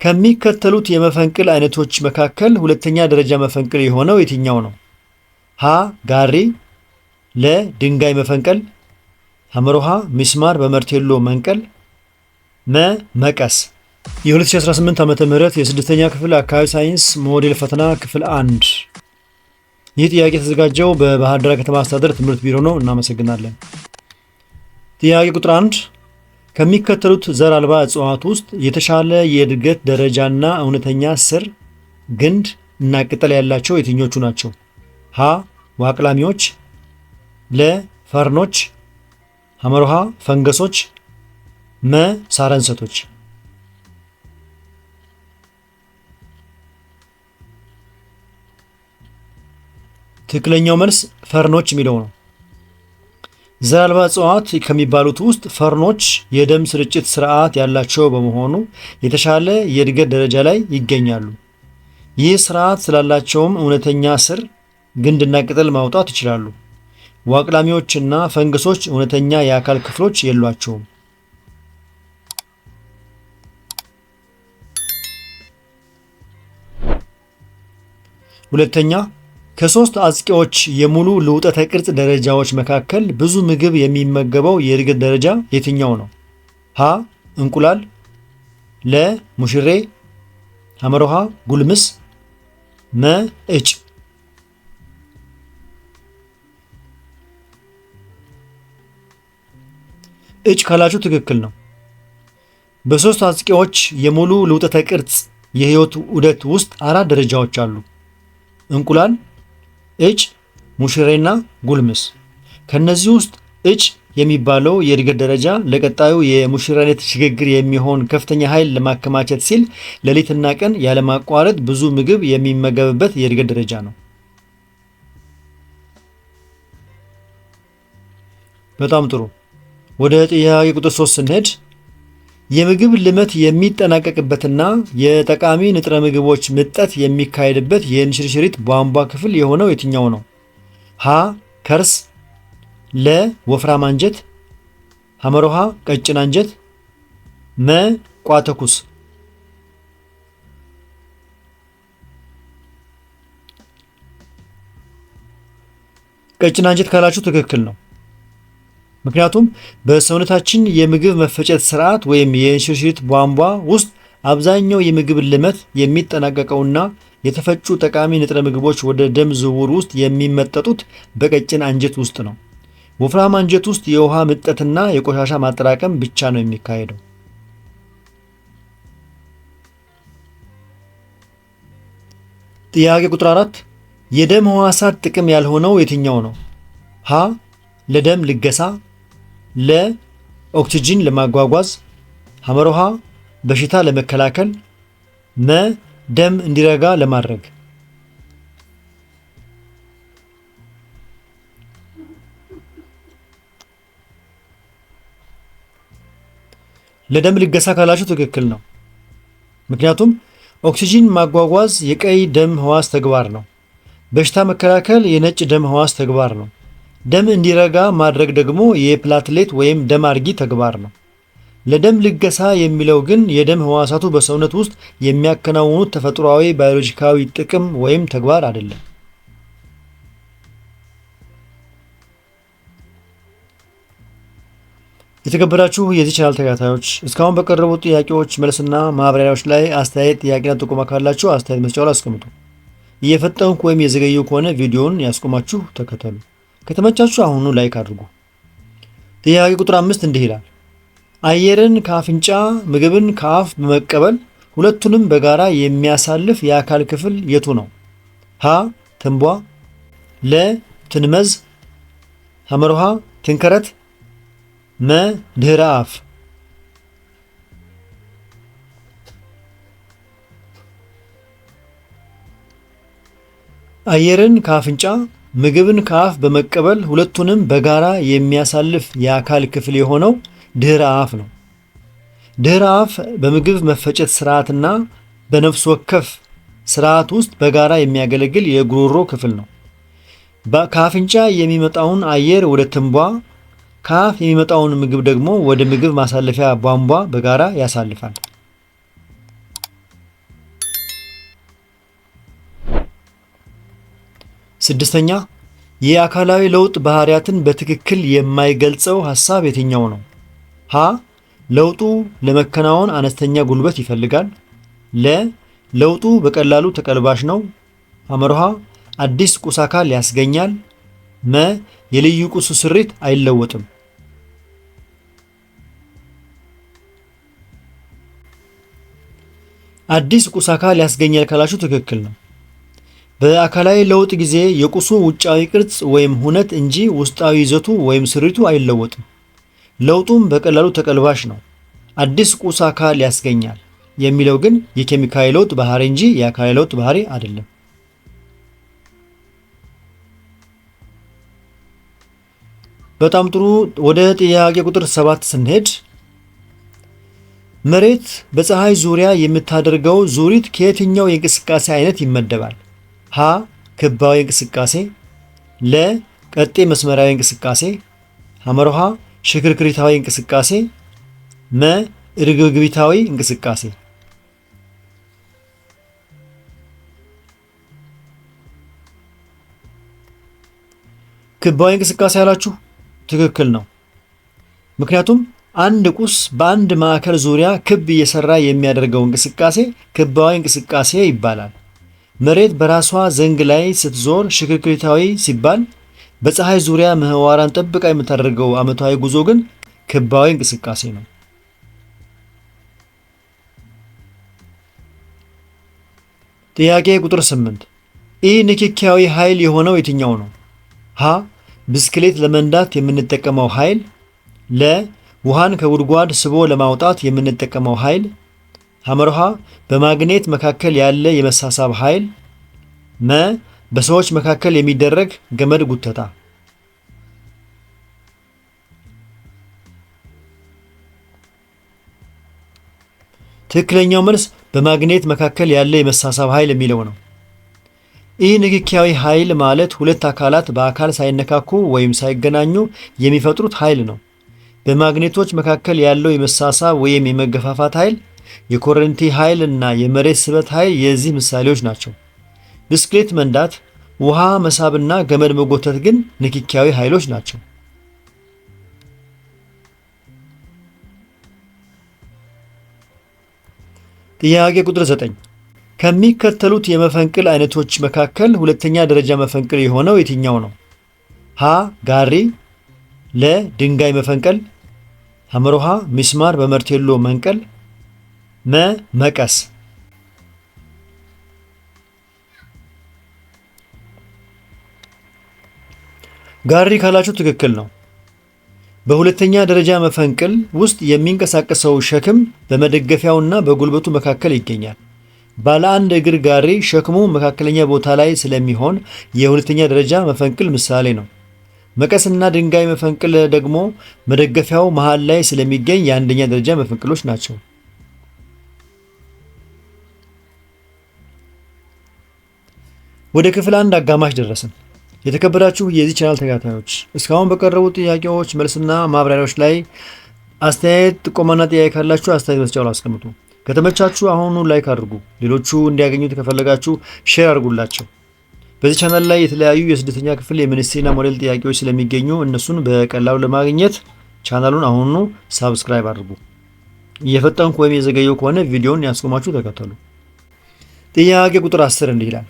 ከሚከተሉት የመፈንቅል አይነቶች መካከል ሁለተኛ ደረጃ መፈንቅል የሆነው የትኛው ነው? ሀ ጋሪ፣ ለ ድንጋይ መፈንቀል፣ ሐመሮሃ ሚስማር በመርቴሎ መንቀል፣ መ መቀስ። የ2018 ዓ.ም የስድስተኛ ክፍል አካባቢ ሳይንስ ሞዴል ፈተና ክፍል 1። ይህ ጥያቄ የተዘጋጀው በባህር ዳር ከተማ አስተዳደር ትምህርት ቢሮ ነው። እናመሰግናለን። ጥያቄ ቁጥር 1 ከሚከተሉት ዘር አልባ እጽዋት ውስጥ የተሻለ የእድገት ደረጃና እውነተኛ ስር፣ ግንድ እና ቅጠል ያላቸው የትኞቹ ናቸው? ሀ ዋቅላሚዎች፣ ለ ፈርኖች፣ ሐመሮሃ ፈንገሶች፣ መ ሳረንሰቶች። ትክክለኛው መልስ ፈርኖች የሚለው ነው። ዘር አልባ እጽዋት ከሚባሉት ውስጥ ፈርኖች የደም ስርጭት ስርዓት ያላቸው በመሆኑ የተሻለ የእድገት ደረጃ ላይ ይገኛሉ። ይህ ስርዓት ስላላቸውም እውነተኛ ስር፣ ግንድና ቅጠል ማውጣት ይችላሉ። ዋቅላሚዎችና ፈንገሶች እውነተኛ የአካል ክፍሎች የሏቸውም። ሁለተኛ ከሶስት አጽቂዎች የሙሉ ልውጠተ ቅርጽ ደረጃዎች መካከል ብዙ ምግብ የሚመገበው የእድገት ደረጃ የትኛው ነው? ሀ እንቁላል፣ ለ ሙሽሬ፣ ሐመሮሃ ጉልምስ፣ መ እጭ። እጭ ካላችሁ ትክክል ነው። በሶስት አጽቂዎች የሙሉ ልውጠተ ቅርጽ የህይወት ዑደት ውስጥ 4 ደረጃዎች አሉ። እንቁላል፣ እጭ፣ ሙሽሬና ጉልምስ። ከነዚህ ውስጥ እጭ የሚባለው የእድገት ደረጃ ለቀጣዩ የሙሽራነት ሽግግር የሚሆን ከፍተኛ ኃይል ለማከማቸት ሲል ሌሊትና ቀን ያለማቋረጥ ብዙ ምግብ የሚመገብበት የእድገት ደረጃ ነው። በጣም ጥሩ። ወደ ጥያቄ ቁጥር 3 ስንሄድ የምግብ ልመት የሚጠናቀቅበትና የጠቃሚ ንጥረ ምግቦች ምጠት የሚካሄድበት የእንሽርሽሪት ቧንቧ ክፍል የሆነው የትኛው ነው? ሀ ከርስ፣ ለ ወፍራም አንጀት፣ ሐመሮሃ ቀጭን አንጀት፣ መ ቋተኩስ። ቀጭን አንጀት ካላችሁ ትክክል ነው። ምክንያቱም በሰውነታችን የምግብ መፈጨት ስርዓት ወይም የእንሽርሽሪት ቧንቧ ውስጥ አብዛኛው የምግብ ልመት የሚጠናቀቀውና የተፈጩ ጠቃሚ ንጥረ ምግቦች ወደ ደም ዝውውር ውስጥ የሚመጠጡት በቀጭን አንጀት ውስጥ ነው። ወፍራም አንጀት ውስጥ የውሃ ምጠትና የቆሻሻ ማጠራቀም ብቻ ነው የሚካሄደው። ጥያቄ ቁጥር 4 የደም ሕዋሳት ጥቅም ያልሆነው የትኛው ነው? ሀ ለደም ልገሳ፣ ለ ኦክሲጅን ለማጓጓዝ፣ ሐመሮሃ በሽታ ለመከላከል፣ መ ደም እንዲረጋ ለማድረግ። ለደም ልገሳ ካላችሁ ትክክል ነው። ምክንያቱም ኦክሲጅን ማጓጓዝ የቀይ ደም ሕዋስ ተግባር ነው። በሽታ መከላከል የነጭ ደም ሕዋስ ተግባር ነው። ደም እንዲረጋ ማድረግ ደግሞ የፕላትሌት ወይም ደም አርጊ ተግባር ነው። ለደም ልገሳ የሚለው ግን የደም ሕዋሳቱ በሰውነት ውስጥ የሚያከናውኑት ተፈጥሯዊ ባዮሎጂካዊ ጥቅም ወይም ተግባር አይደለም። የተከበራችሁ የዚህ ቻናል ተከታታዮች እስካሁን በቀረቡት ጥያቄዎች መልስና ማብራሪያዎች ላይ አስተያየት፣ ጥያቄና ጥቆማ ካላችሁ አስተያየት መስጫው ላይ አስቀምጡ። እየፈጠንኩ ወይም የዘገየው ከሆነ ቪዲዮውን ያስቆማችሁ ተከተሉ። ከተመቻችሁ አሁኑ ላይክ አድርጉ። ጥያቄ ቁጥር 5 እንዲህ ይላል። አየርን ከአፍንጫ ምግብን ከአፍ በመቀበል ሁለቱንም በጋራ የሚያሳልፍ የአካል ክፍል የቱ ነው? ሀ ትንቧ፣ ለ ትንመዝ፣ ሐመሮሃ ትንከረት፣ መ ድህረ አፍ። አየርን ከአፍንጫ ምግብን ከአፍ በመቀበል ሁለቱንም በጋራ የሚያሳልፍ የአካል ክፍል የሆነው ድህረ አፍ ነው። ድህረ አፍ በምግብ መፈጨት ስርዓትና በነፍስ ወከፍ ስርዓት ውስጥ በጋራ የሚያገለግል የጉሮሮ ክፍል ነው። ከአፍንጫ የሚመጣውን አየር ወደ ትንቧ፣ ከአፍ የሚመጣውን ምግብ ደግሞ ወደ ምግብ ማሳለፊያ ቧንቧ በጋራ ያሳልፋል። ስድስተኛ የአካላዊ ለውጥ ባህሪያትን በትክክል የማይገልጸው ሐሳብ የትኛው ነው? ሀ ለውጡ ለመከናወን አነስተኛ ጉልበት ይፈልጋል። ለ ለውጡ በቀላሉ ተቀልባሽ ነው። ሐመርሃ አዲስ ቁስ አካል ያስገኛል። መ የልዩ ቁሱ ስሪት አይለወጥም። አዲስ ቁስ አካል ያስገኛል ካላችሁ ትክክል ነው። በአካላዊ ለውጥ ጊዜ የቁሱ ውጫዊ ቅርጽ ወይም ሁነት እንጂ ውስጣዊ ይዘቱ ወይም ስሪቱ አይለወጥም። ለውጡም በቀላሉ ተቀልባሽ ነው። አዲስ ቁስ አካል ያስገኛል የሚለው ግን የኬሚካዊ ለውጥ ባህሪ እንጂ የአካላዊ ለውጥ ባህሪ አይደለም። በጣም ጥሩ። ወደ ጥያቄ ቁጥር 7 ስንሄድ መሬት በፀሐይ ዙሪያ የምታደርገው ዙሪት ከየትኛው የእንቅስቃሴ አይነት ይመደባል? ሀ ክባዊ እንቅስቃሴ፣ ለ ቀጤ መስመራዊ እንቅስቃሴ፣ ሐመርሃ ሽክርክሪታዊ እንቅስቃሴ፣ መ ርግብግቢታዊ እንቅስቃሴ። ክባዊ እንቅስቃሴ ያላችሁ ትክክል ነው። ምክንያቱም አንድ ቁስ በአንድ ማዕከል ዙሪያ ክብ እየሰራ የሚያደርገው እንቅስቃሴ ክባዊ እንቅስቃሴ ይባላል። መሬት በራሷ ዘንግ ላይ ስትዞር ሽክርክሪታዊ ሲባል፣ በፀሐይ ዙሪያ ምህዋሯን ጠብቃ የምታደርገው ዓመታዊ ጉዞ ግን ክባዊ እንቅስቃሴ ነው። ጥያቄ ቁጥር 8 ኢ ንክኪያዊ ኃይል የሆነው የትኛው ነው? ሀ ብስክሌት ለመንዳት የምንጠቀመው ኃይል፣ ለ ውሃን ከጉድጓድ ስቦ ለማውጣት የምንጠቀመው ኃይል፣ ሐመርሃ በማግኔት መካከል ያለ የመሳሳብ ኃይል፣ መ በሰዎች መካከል የሚደረግ ገመድ ጉተታ። ትክክለኛው መልስ በማግኔት መካከል ያለ የመሳሳብ ኃይል የሚለው ነው። ይህ ንክኪያዊ ኃይል ማለት ሁለት አካላት በአካል ሳይነካኩ ወይም ሳይገናኙ የሚፈጥሩት ኃይል ነው። በማግኔቶች መካከል ያለው የመሳሳብ ወይም የመገፋፋት ኃይል፣ የኮረንቲ ኃይል እና የመሬት ስበት ኃይል የዚህ ምሳሌዎች ናቸው። ብስክሌት መንዳት፣ ውሃ መሳብና ገመድ መጎተት ግን ንክኪያዊ ኃይሎች ናቸው። ጥያቄ ቁጥር 9 ከሚከተሉት የመፈንቅል አይነቶች መካከል ሁለተኛ ደረጃ መፈንቅል የሆነው የትኛው ነው? ሀ ጋሪ፣ ለ ድንጋይ መፈንቀል፣ ሐመርሃ ሚስማር በመርቴሎ መንቀል፣ መ መቀስ። ጋሪ ካላችሁ ትክክል ነው። በሁለተኛ ደረጃ መፈንቅል ውስጥ የሚንቀሳቀሰው ሸክም በመደገፊያውና በጉልበቱ መካከል ይገኛል። ባለ አንድ እግር ጋሪ ሸክሙ መካከለኛ ቦታ ላይ ስለሚሆን የሁለተኛ ደረጃ መፈንቅል ምሳሌ ነው። መቀስና ድንጋይ መፈንቅል ደግሞ መደገፊያው መሃል ላይ ስለሚገኝ የአንደኛ ደረጃ መፈንቅሎች ናቸው። ወደ ክፍል 1 አጋማሽ ደረስን። የተከበራችሁ የዚህ ቻናል ተከታታዮች እስካሁን በቀረቡ ጥያቄዎች መልስና ማብራሪያዎች ላይ አስተያየት፣ ጥቆማና ጥያቄ ካላችሁ አስተያየት መስጫው ላይ አስቀምጡ። ከተመቻችሁ አሁኑ ላይክ አድርጉ። ሌሎቹ እንዲያገኙት ከፈለጋችሁ ሼር አድርጉላቸው። በዚህ ቻናል ላይ የተለያዩ የስድስተኛ ክፍል የሚኒስትሪና ሞዴል ጥያቄዎች ስለሚገኙ እነሱን በቀላሉ ለማግኘት ቻናሉን አሁኑ ሳብስክራይብ አድርጉ። እየፈጠንኩ ወይም የዘገየው ከሆነ ቪዲዮውን ያስቆማችሁ ተከተሉ። ጥያቄ ቁጥር 10 እንዲህ ይላል።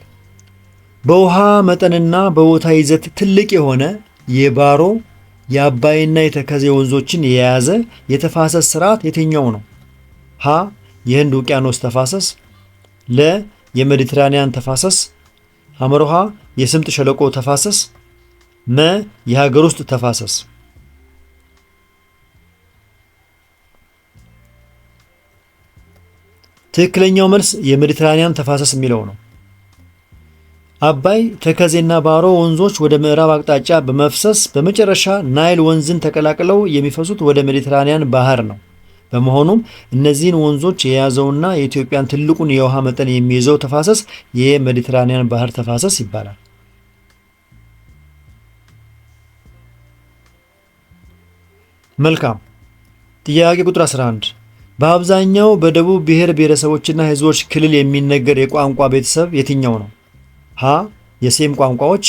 በውሃ መጠንና በቦታ ይዘት ትልቅ የሆነ የባሮ የአባይና የተከዜ ወንዞችን የያዘ የተፋሰስ ስርዓት የትኛው ነው? ሀ የህንድ ውቅያኖስ ተፋሰስ፣ ለ የሜዲትራኒያን ተፋሰስ፣ ሐመርሃ የስምጥ ሸለቆ ተፋሰስ፣ መ የሀገር ውስጥ ተፋሰስ። ትክክለኛው መልስ የሜዲትራኒያን ተፋሰስ የሚለው ነው። አባይ፣ ተከዜና ባሮ ወንዞች ወደ ምዕራብ አቅጣጫ በመፍሰስ በመጨረሻ ናይል ወንዝን ተቀላቅለው የሚፈሱት ወደ ሜዲትራኒያን ባህር ነው። በመሆኑም እነዚህን ወንዞች የያዘውና የኢትዮጵያን ትልቁን የውሃ መጠን የሚይዘው ተፋሰስ የሜዲትራኒያን ባህር ተፋሰስ ይባላል። መልካም። ጥያቄ ቁጥር 11 በአብዛኛው በደቡብ ብሔር ብሔረሰቦችና ሕዝቦች ክልል የሚነገር የቋንቋ ቤተሰብ የትኛው ነው? ሀ የሴም ቋንቋዎች፣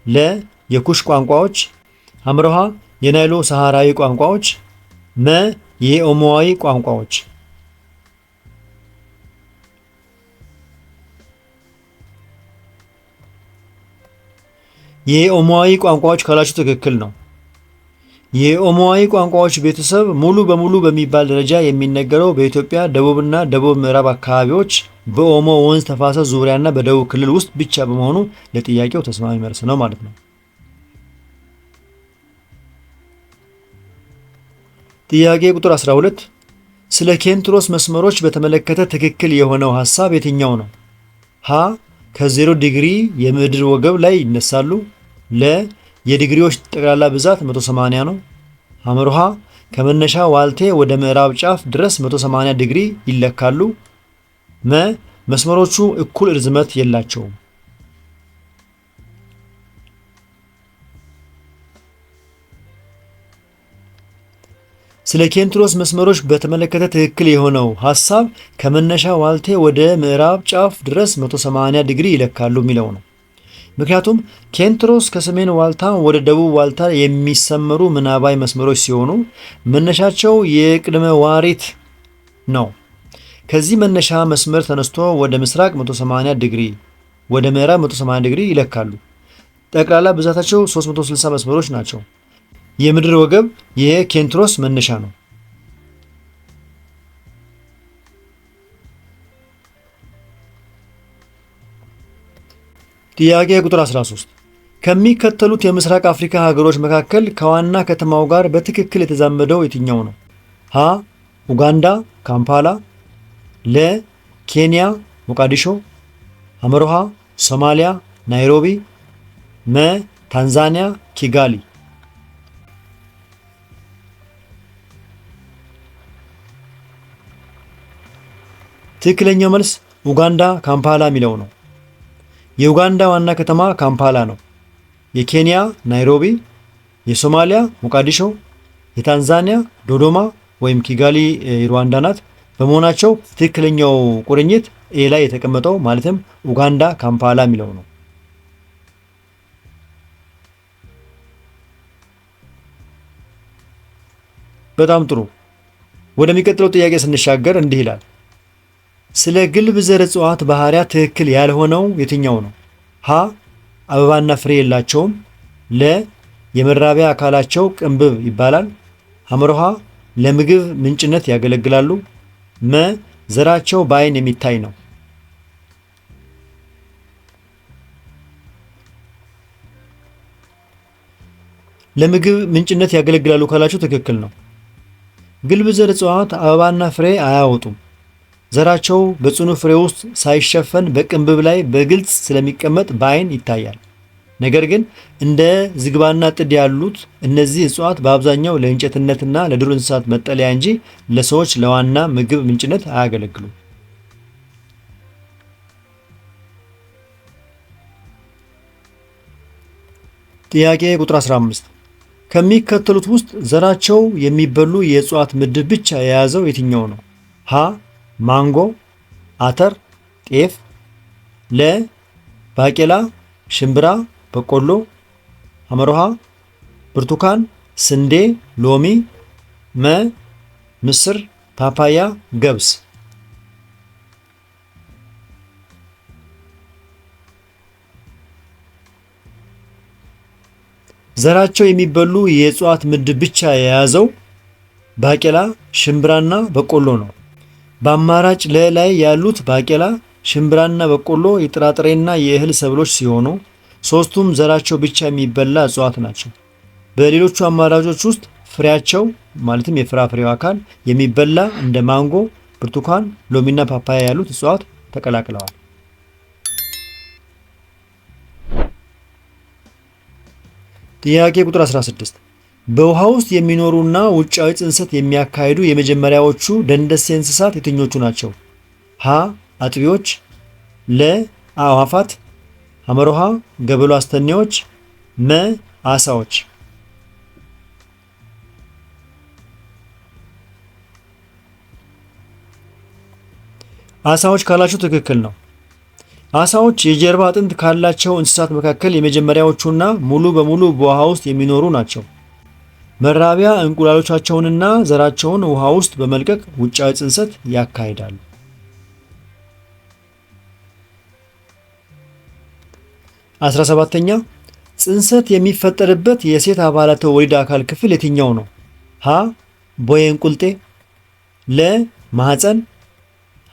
ለ የኩሽ ቋንቋዎች፣ ሐመሮሃ የናይሎ ሰሃራዊ ቋንቋዎች፣ መ የኦሞዋዊ ቋንቋዎች። የኦሞዋዊ ቋንቋዎች ካላችሁ ትክክል ነው። የኦሞዋዊ ቋንቋዎች ቤተሰብ ሙሉ በሙሉ በሚባል ደረጃ የሚነገረው በኢትዮጵያ ደቡብና ደቡብ ምዕራብ አካባቢዎች በኦሞ ወንዝ ተፋሰስ ዙሪያና በደቡብ ክልል ውስጥ ብቻ በመሆኑ ለጥያቄው ተስማሚ መልስ ነው ማለት ነው። ጥያቄ ቁጥር 12 ስለ ኬንትሮስ መስመሮች በተመለከተ ትክክል የሆነው ሐሳብ የትኛው ነው? ሀ ከ0 ዲግሪ የምድር ወገብ ላይ ይነሳሉ። ለ የዲግሪዎች ጠቅላላ ብዛት 180 ነው። ሐመሮሃ ከመነሻ ዋልቴ ወደ ምዕራብ ጫፍ ድረስ 180 ዲግሪ ይለካሉ። መ መስመሮቹ እኩል ርዝመት የላቸውም። ስለ ኬንትሮስ መስመሮች በተመለከተ ትክክል የሆነው ሐሳብ ከመነሻ ዋልቴ ወደ ምዕራብ ጫፍ ድረስ 180 ዲግሪ ይለካሉ የሚለው ነው። ምክንያቱም ኬንትሮስ ከሰሜን ዋልታ ወደ ደቡብ ዋልታ የሚሰመሩ ምናባዊ መስመሮች ሲሆኑ መነሻቸው የቅድመ ዋሪት ነው። ከዚህ መነሻ መስመር ተነስቶ ወደ ምስራቅ 180 ዲግሪ፣ ወደ ምዕራብ 180 ዲግሪ ይለካሉ። ጠቅላላ ብዛታቸው 360 መስመሮች ናቸው። የምድር ወገብ የኬንትሮስ መነሻ ነው። ጥያቄ ቁጥር 13 ከሚከተሉት የምስራቅ አፍሪካ ሀገሮች መካከል ከዋና ከተማው ጋር በትክክል የተዛመደው የትኛው ነው? ሀ ኡጋንዳ ካምፓላ፣ ለ ኬንያ ሞቃዲሾ፣ ሐመሮሃ ሶማሊያ ናይሮቢ፣ መ ታንዛኒያ ኪጋሊ። ትክክለኛው መልስ ኡጋንዳ ካምፓላ የሚለው ነው። የኡጋንዳ ዋና ከተማ ካምፓላ ነው። የኬንያ ናይሮቢ፣ የሶማሊያ ሞቃዲሾ፣ የታንዛኒያ ዶዶማ ወይም ኪጋሊ ሩዋንዳ ናት በመሆናቸው ትክክለኛው ቁርኝት ኤ ላይ የተቀመጠው ማለትም ኡጋንዳ ካምፓላ የሚለው ነው። በጣም ጥሩ። ወደሚቀጥለው ጥያቄ ስንሻገር እንዲህ ይላል። ስለ ግልብ ዘር እጽዋት ባህሪያት ትክክል ያልሆነው የትኛው ነው? ሀ አበባና ፍሬ የላቸውም። ለ የመራቢያ አካላቸው ቅንብብ ይባላል። ሐመሮሃ ለምግብ ምንጭነት ያገለግላሉ። መ ዘራቸው በአይን የሚታይ ነው። ለምግብ ምንጭነት ያገለግላሉ ካላችሁ ትክክል ነው። ግልብ ዘር እጽዋት አበባና ፍሬ አያወጡም። ዘራቸው በጽኑ ፍሬ ውስጥ ሳይሸፈን በቅንብብ ላይ በግልጽ ስለሚቀመጥ በአይን ይታያል። ነገር ግን እንደ ዝግባና ጥድ ያሉት እነዚህ እጽዋት በአብዛኛው ለእንጨትነትና ለዱር እንስሳት መጠለያ እንጂ ለሰዎች ለዋና ምግብ ምንጭነት አያገለግሉም። ጥያቄ ቁጥር 15 ከሚከተሉት ውስጥ ዘራቸው የሚበሉ የእጽዋት ምድብ ብቻ የያዘው የትኛው ነው? ሀ ማንጎ፣ አተር፣ ጤፍ፣ ለ ባቄላ፣ ሽምብራ፣ በቆሎ፣ ሐመሮሃ ብርቱካን፣ ስንዴ፣ ሎሚ፣ መ ምስር፣ ፓፓያ፣ ገብስ። ዘራቸው የሚበሉ የእጽዋት ምድብ ብቻ የያዘው ባቄላ፣ ሽምብራና በቆሎ ነው። በአማራጭ ላይ ያሉት ባቄላ፣ ሽምብራና በቆሎ የጥራጥሬና የእህል ሰብሎች ሲሆኑ ሶስቱም ዘራቸው ብቻ የሚበላ እጽዋት ናቸው። በሌሎቹ አማራጮች ውስጥ ፍሬያቸው ማለትም የፍራፍሬው አካል የሚበላ እንደ ማንጎ፣ ብርቱካን፣ ሎሚና ፓፓያ ያሉት እጽዋት ተቀላቅለዋል። ጥያቄ ቁጥር 16 በውሃ ውስጥ የሚኖሩና ውጫዊ ጽንሰት የሚያካሂዱ የመጀመሪያዎቹ ደንደሴ እንስሳት የትኞቹ ናቸው? ሀ አጥቢዎች፣ ለ አዕዋፋት፣ ሐመሮሃ ገበሎ አስተኔዎች፣ መ አሳዎች። አሳዎች ካላችሁ ትክክል ነው። ዓሳዎች የጀርባ አጥንት ካላቸው እንስሳት መካከል የመጀመሪያዎቹና ሙሉ በሙሉ በውሃ ውስጥ የሚኖሩ ናቸው። መራቢያ እንቁላሎቻቸውንና ዘራቸውን ውሃ ውስጥ በመልቀቅ ውጫዊ ጽንሰት ያካሂዳሉ። 17ኛ ጽንሰት የሚፈጠርበት የሴት አባላተ ወሊድ አካል ክፍል የትኛው ነው? ሀ ቦዬ እንቁልጤ፣ ለ ማህፀን፣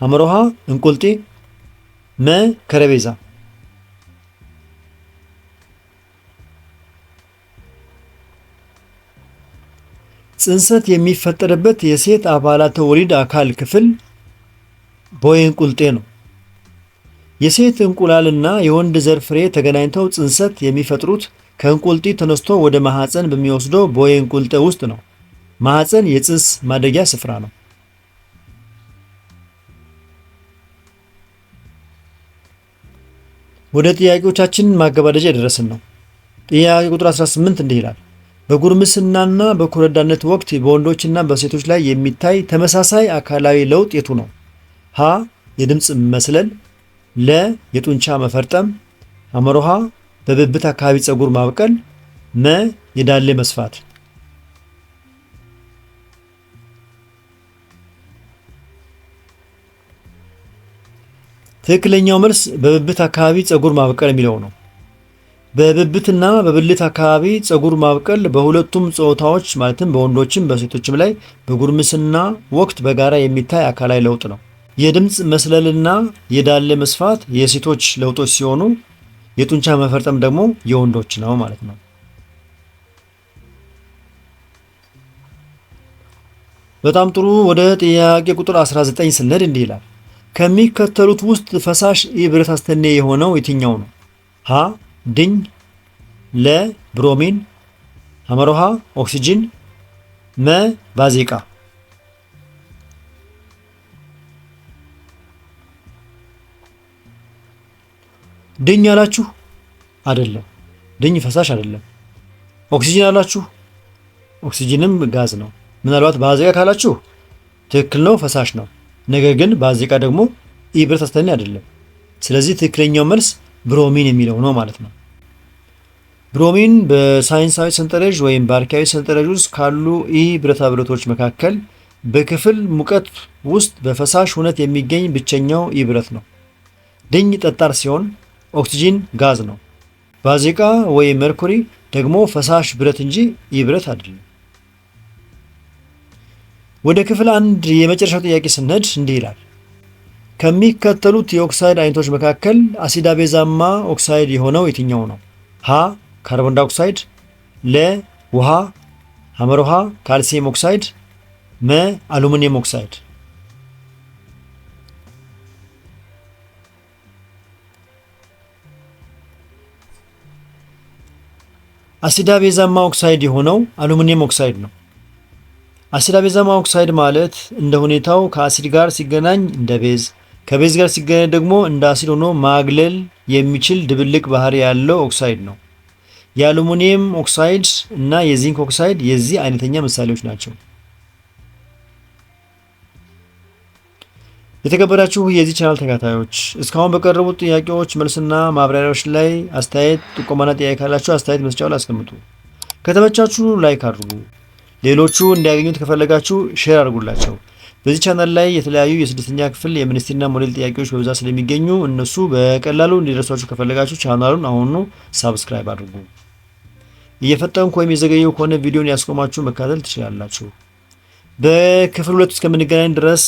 ሐመሮሃ እንቁልጤ፣ መ ከረቤዛ። ጽንሰት የሚፈጠርበት የሴት አባላተ ወሊድ አካል ክፍል ቦዬ እንቁልጤ ነው። የሴት እንቁላልና የወንድ ዘር ፍሬ ተገናኝተው ጽንሰት የሚፈጥሩት ከእንቁልጢ ተነስቶ ወደ ማህፀን በሚወስደው ቦዬ እንቁልጤ ውስጥ ነው። ማህፀን የጽንስ ማደጊያ ስፍራ ነው። ወደ ጥያቄዎቻችን ማገባደጃ የደረስን ነው። ጥያቄ ቁጥር 18 እንዲህ ይላል። በጉርምስናና በኮረዳነት ወቅት በወንዶችና በሴቶች ላይ የሚታይ ተመሳሳይ አካላዊ ለውጥ የቱ ነው? ሀ የድምፅ መስለል፣ ለ የጡንቻ መፈርጠም፣ ሐመሮሃ በብብት አካባቢ ፀጉር ማብቀል፣ መ የዳሌ መስፋት። ትክክለኛው መልስ በብብት አካባቢ ፀጉር ማብቀል የሚለው ነው። በብብትና በብልት አካባቢ ፀጉር ማብቀል በሁለቱም ጾታዎች ማለትም በወንዶችም በሴቶችም ላይ በጉርምስና ወቅት በጋራ የሚታይ አካላዊ ለውጥ ነው። የድምፅ መስለልና የዳሌ መስፋት የሴቶች ለውጦች ሲሆኑ የጡንቻ መፈርጠም ደግሞ የወንዶች ነው ማለት ነው። በጣም ጥሩ። ወደ ጥያቄ ቁጥር 19 ስንሄድ እንዲህ ይላል። ከሚከተሉት ውስጥ ፈሳሽ ኢብረት አስተኔ የሆነው የትኛው ነው? ሀ ድኝ፣ ለ ብሮሚን፣ ሐመሮሃ ኦክሲጅን፣ መ ባዜቃ። ድኝ አላችሁ? አይደለም፣ ድኝ ፈሳሽ አይደለም። ኦክሲጅን አላችሁ? ኦክሲጅንም ጋዝ ነው። ምናልባት ባዜቃ ካላችሁ ትክክል ነው፣ ፈሳሽ ነው። ነገር ግን ባዜቃ ደግሞ ኢብረት አስተኔ አይደለም። ስለዚህ ትክክለኛው መልስ ብሮሚን የሚለው ነው ማለት ነው። ብሮሚን በሳይንሳዊ ሰንጠረዥ ወይም በአርኪያዊ ሰንጠረዥ ውስጥ ካሉ ኢ ብረታ ብረቶች መካከል በክፍል ሙቀት ውስጥ በፈሳሽ ሁነት የሚገኝ ብቸኛው ኢ ብረት ነው። ድኝ ጠጣር ሲሆን ኦክሲጂን ጋዝ ነው። ባዜቃ ወይም መርኩሪ ደግሞ ፈሳሽ ብረት እንጂ ኢ ብረት አይደለም። ወደ ክፍል አንድ የመጨረሻው ጥያቄ ስንሄድ እንዲህ ይላል። ከሚከተሉት የኦክሳይድ አይነቶች መካከል አሲዳቤዛማ ኦክሳይድ የሆነው የትኛው ነው? ሀ ካርቦን ዳይኦክሳይድ፣ ለ ውሃ፣ ሐመሮሃ ካልሲየም ኦክሳይድ፣ መ አሉሚኒየም ኦክሳይድ። አሲዳቤዛማ ኦክሳይድ የሆነው አሉሚኒየም ኦክሳይድ ነው። አሲዳቤዛማ ኦክሳይድ ማለት እንደ ሁኔታው ከአሲድ ጋር ሲገናኝ እንደ ቤዝ፣ ከቤዝ ጋር ሲገናኝ ደግሞ እንደ አሲድ ሆኖ ማግለል የሚችል ድብልቅ ባህሪ ያለው ኦክሳይድ ነው። የአሉሚኒየም ኦክሳይድ እና የዚንክ ኦክሳይድ የዚህ አይነተኛ ምሳሌዎች ናቸው። የተከበራችሁ የዚህ ቻናል ተከታታዮች እስካሁን በቀረቡት ጥያቄዎች መልስና ማብራሪያዎች ላይ አስተያየት፣ ጥቆማና ጥያቄ ካላችሁ አስተያየት መስጫው ላይ አስቀምጡ። ከተመቻችሁ ላይክ አድርጉ። ሌሎቹ እንዲያገኙት ከፈለጋችሁ ሼር አድርጉላቸው። በዚህ ቻናል ላይ የተለያዩ የስድስተኛ ክፍል የሚኒስትሪና ሞዴል ጥያቄዎች በብዛት ስለሚገኙ እነሱ በቀላሉ እንዲደርሷችሁ ከፈለጋችሁ ቻናሉን አሁኑ ሳብስክራይብ አድርጉ። እየፈጠንኩ ወይም የዘገየው ከሆነ ቪዲዮን ያስቆማችሁ መከታተል ትችላላችሁ። በክፍል 2 እስከምንገናኝ ድረስ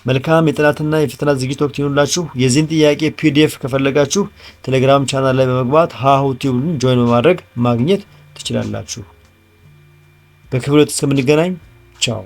መልካም የጥናትና የፈተና ዝግጅት ወቅት ይሁንላችሁ። የዚህን ጥያቄ ፒዲኤፍ ከፈለጋችሁ ቴሌግራም ቻናል ላይ በመግባት ሃሁ ቲዩብን ጆይን በማድረግ ማግኘት ትችላላችሁ። በክፍል 2 እስከምንገናኝ ቻው።